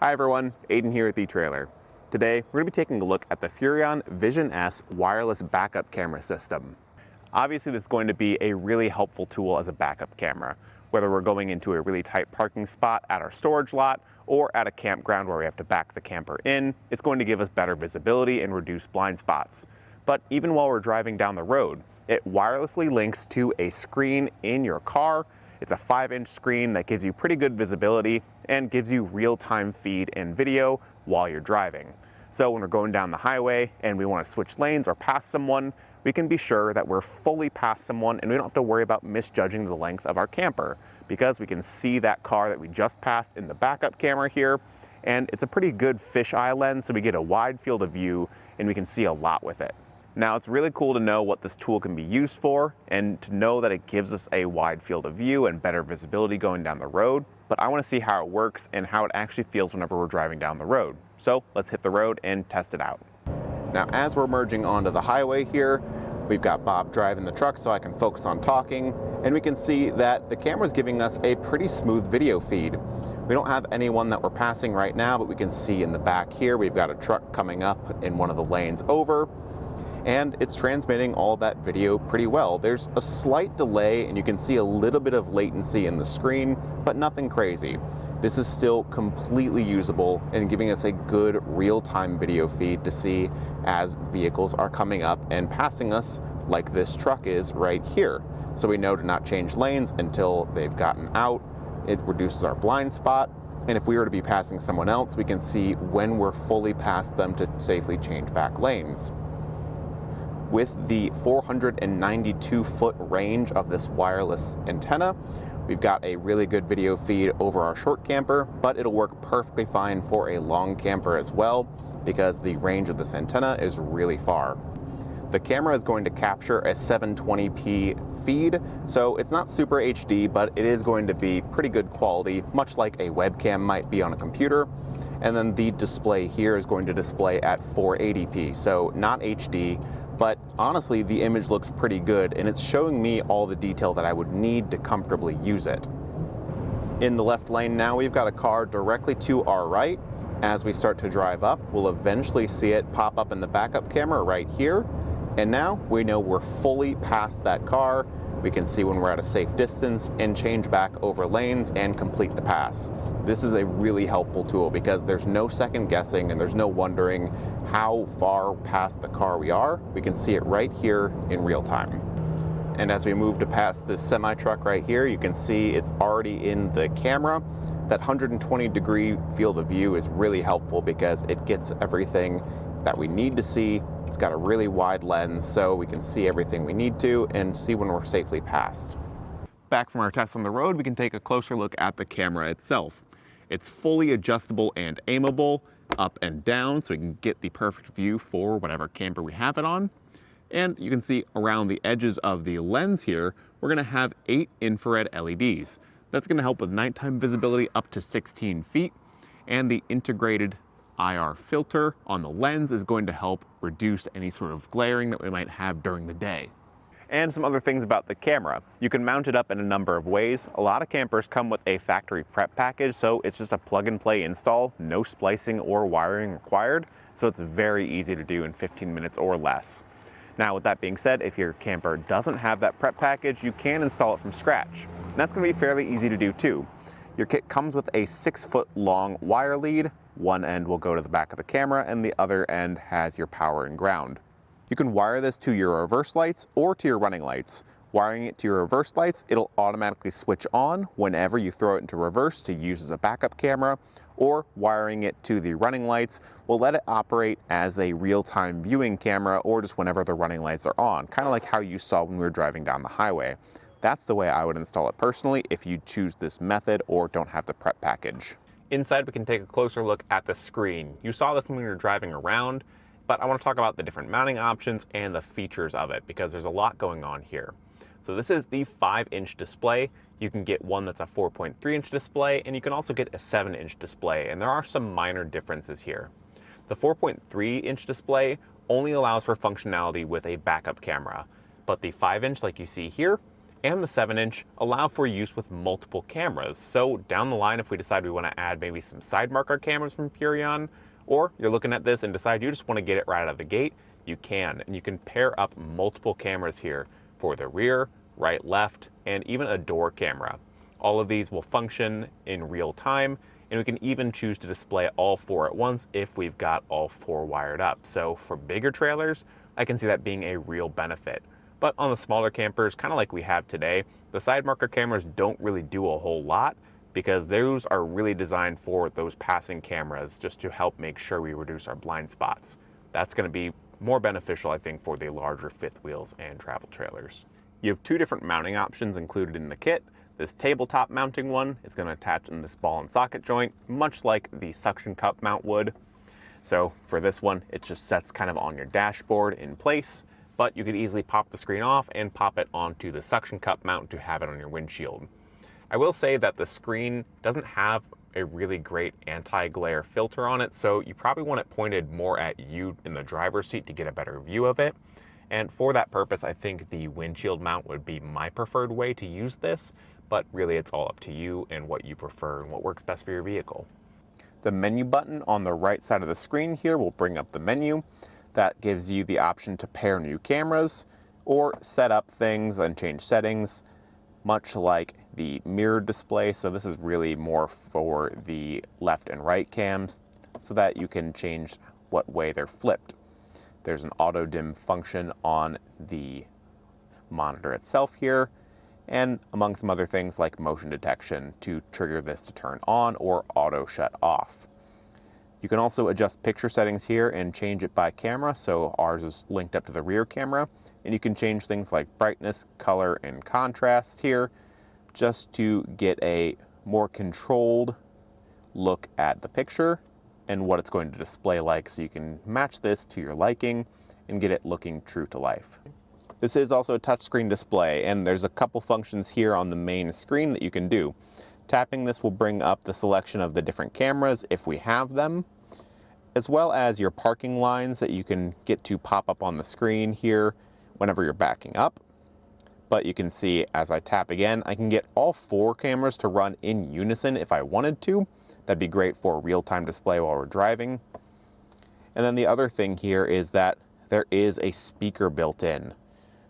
Hi everyone, Aiden here at the etrailer. Today we're going to be taking a look at the Furrion Vision S wireless backup camera system. Obviously this is going to be a really helpful tool as a backup camera, whether we're going into a really tight parking spot at our storage lot or at a campground where we have to back the camper in. It's going to give us better visibility and reduce blind spots. But even while we're driving down the road, it wirelessly links to a screen in your car. It's a 5-inch screen that gives you pretty good visibility and gives you real-time feed and video while you're driving. So when we're going down the highway and we want to switch lanes or pass someone, we can be sure that we're fully past someone and we don't have to worry about misjudging the length of our camper, because we can see that car that we just passed in the backup camera here, and it's a pretty good fisheye lens, so we get a wide field of view and we can see a lot with it. Now, it's really cool to know what this tool can be used for and to know that it gives us a wide field of view and better visibility going down the road, but I want to see how it works and how it actually feels whenever we're driving down the road. So let's hit the road and test it out. Now, as we're merging onto the highway here, we've got Bob driving the truck so I can focus on talking, and we can see that the camera's giving us a pretty smooth video feed. We don't have anyone that we're passing right now, but we can see in the back here, we've got a truck coming up in one of the lanes over, and it's transmitting all that video pretty well. There's a slight delay and you can see a little bit of latency in the screen, but nothing crazy. This is still completely usable and giving us a good real-time video feed to see as vehicles are coming up and passing us, like this truck is right here. So we know to not change lanes until they've gotten out. It reduces our blind spot. And if we were to be passing someone else, we can see when we're fully past them to safely change back lanes. With the 492-foot range of this wireless antenna, we've got a really good video feed over our short camper, but it'll work perfectly fine for a long camper as well, because the range of this antenna is really far. The camera is going to capture a 720p feed, so it's not super HD, but it is going to be pretty good quality, much like a webcam might be on a computer. And then the display here is going to display at 480p, so not HD, but honestly, the image looks pretty good, and it's showing me all the detail that I would need to comfortably use it. In the left lane now, we've got a car directly to our right. As we start to drive up, we'll eventually see it pop up in the backup camera right here. And now we know we're fully past that car. We can see when we're at a safe distance and change back over lanes and complete the pass. This is a really helpful tool because there's no second guessing and there's no wondering how far past the car we are. We can see it right here in real time. And as we move to past this semi-truck right here, you can see it's already in the camera. That 120-degree field of view is really helpful because it gets everything that we need to see. It's got a really wide lens, so we can see everything we need to and see when we're safely past. Back from our test on the road, we can take a closer look at the camera itself. It's fully adjustable and aimable, up and down, so we can get the perfect view for whatever camper we have it on. And you can see around the edges of the lens here, we're gonna have 8 infrared LEDs. That's gonna help with nighttime visibility up to 16 feet, and the integrated IR filter on the lens is going to help reduce any sort of glaring that we might have during the day. And some other things about the camera. You can mount it up in a number of ways. A lot of campers come with a factory prep package, so it's just a plug and play install, no splicing or wiring required, so it's very easy to do in 15 minutes or less. Now, with that being said, if your camper doesn't have that prep package, you can install it from scratch. And that's going to be fairly easy to do too. Your kit comes with a 6-foot long wire lead. One end will go to the back of the camera and the other end has your power and ground. You can wire this to your reverse lights or to your running lights. Wiring it to your reverse lights, it'll automatically switch on whenever you throw it into reverse to use as a backup camera, or wiring it to the running lights will let it operate as a real-time viewing camera or just whenever the running lights are on, kind of like how you saw when we were driving down the highway. That's the way I would install it personally if you choose this method or don't have the prep package. Inside, we can take a closer look at the screen. You saw this when we were driving around, but I want to talk about the different mounting options and the features of it because there's a lot going on here. So this is the 5-inch display. You can get one that's a 4.3-inch display, and you can also get a 7-inch display, and there are some minor differences here. The 4.3-inch display only allows for functionality with a backup camera, but the 5-inch, like you see here, and the 7-inch allow for use with multiple cameras. So down the line, if we decide we want to add maybe some side marker cameras from Furrion, or you're looking at this and decide you just want to get it right out of the gate, you can. And you can pair up multiple cameras here for the rear, right, left, and even a door camera. All of these will function in real time, and we can even choose to display all 4 at once if we've got all 4 wired up. So for bigger trailers, I can see that being a real benefit. But on the smaller campers, kind of like we have today, the side marker cameras don't really do a whole lot because those are really designed for those passing cameras just to help make sure we reduce our blind spots. That's going to be more beneficial, I think, for the larger fifth wheels and travel trailers. You have 2 different mounting options included in the kit. This tabletop mounting one is going to attach in this ball and socket joint, much like the suction cup mount would. So for this one, it just sets kind of on your dashboard in place, but you could easily pop the screen off and pop it onto the suction cup mount to have it on your windshield. I will say that the screen doesn't have a really great anti-glare filter on it, so you probably want it pointed more at you in the driver's seat to get a better view of it. And for that purpose, I think the windshield mount would be my preferred way to use this, but really it's all up to you and what you prefer and what works best for your vehicle. The menu button on the right side of the screen here will bring up the menu. That gives you the option to pair new cameras or set up things and change settings, much like the mirror display. So this is really more for the left and right cams so that you can change what way they're flipped. There's an auto dim function on the monitor itself here, and among some other things like motion detection to trigger this to turn on or auto shut off. You can also adjust picture settings here and change it by camera, so ours is linked up to the rear camera, and you can change things like brightness, color, and contrast here just to get a more controlled look at the picture and what it's going to display like, so you can match this to your liking and get it looking true to life. This is also a touchscreen display, and there's a couple functions here on the main screen that you can do. Tapping this will bring up the selection of the different cameras if we have them, as well as your parking lines that you can get to pop up on the screen here whenever you're backing up. But you can see as I tap again, I can get all 4 cameras to run in unison if I wanted to. That'd be great for real-time display while we're driving. And then the other thing here is that there is a speaker built in.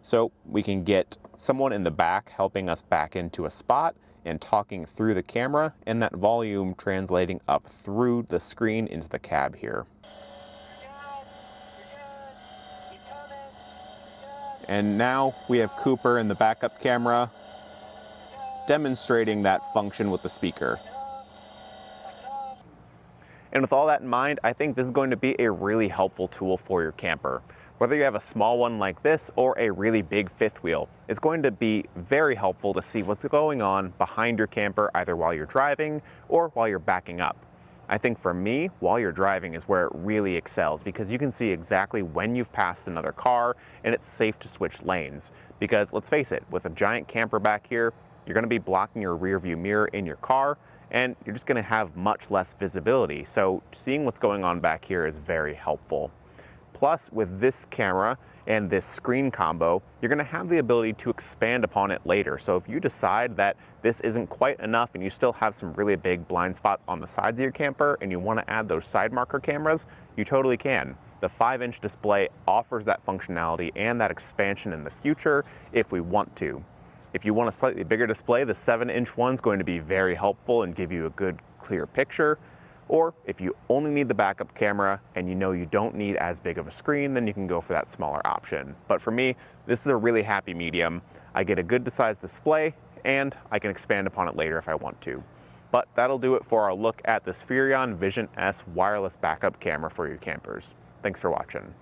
So we can get someone in the back helping us back into a spot and talking through the camera, and that volume translating up through the screen into the cab here. And now we have Cooper in the backup camera demonstrating that function with the speaker. And with all that in mind, I think this is going to be a really helpful tool for your camper. Whether you have a small one like this or a really big fifth wheel, it's going to be very helpful to see what's going on behind your camper, either while you're driving or while you're backing up. I think for me, while you're driving is where it really excels, because you can see exactly when you've passed another car and it's safe to switch lanes. Because let's face it, with a giant camper back here, you're going to be blocking your rear view mirror in your car, and you're just going to have much less visibility. So seeing what's going on back here is very helpful. Plus, with this camera and this screen combo, you're going to have the ability to expand upon it later. So if you decide that this isn't quite enough and you still have some really big blind spots on the sides of your camper and you want to add those side marker cameras, you totally can. The 5-inch display offers that functionality and that expansion in the future if we want to. If you want a slightly bigger display, the 7-inch one's going to be very helpful and give you a good, clear picture. Or if you only need the backup camera and you know you don't need as big of a screen, then you can go for that smaller option. But for me, this is a really happy medium. I get a good sized display and I can expand upon it later if I want to. But that'll do it for our look at this Furrion Vision S wireless backup camera for your campers. Thanks for watching.